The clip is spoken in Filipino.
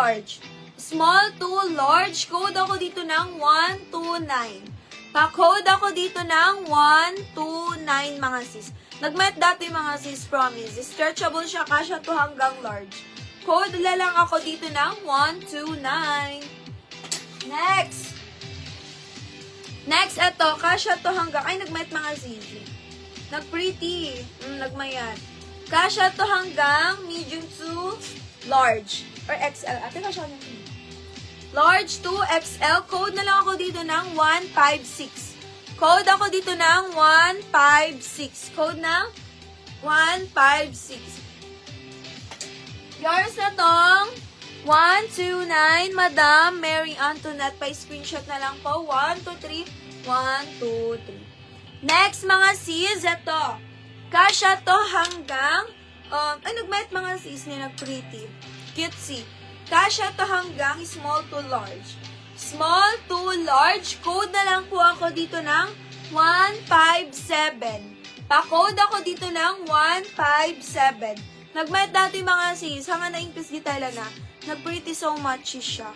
large. Small to large, code ako dito ng 129. Pa-code ako dito ng 129 mga sis. Nag-met dati mga sis, promise. Stretchable siya, kasya to hanggang large. Code lang ako dito ng 129. Next. Next, ito, kasya to hanggang, ay, nag-met mga sis. Nag-pretty. Nagmayat. Kasya to hanggang medium to large. Or XL. Ate, kasya ko ng large to XL. Code na lang ako dito ng 156. Code ako dito ng 156. Code ng 156. Yours na tong 129, Madam Mary Antoinette. Pa-screenshot na lang po. 1, 2, 3. 1, 2, 3. Next, mga sis, ito. Kasya to hanggang, ay, nag-met mga sis ni nag-pretty. Cutesy. Kasya to hanggang small to large. Small to large, code na lang po ako dito ng 157. Pa-code ako dito ng 157. Nag-met dati mga sis, hanga na-increase di tala na. Nag-pretty so much siya.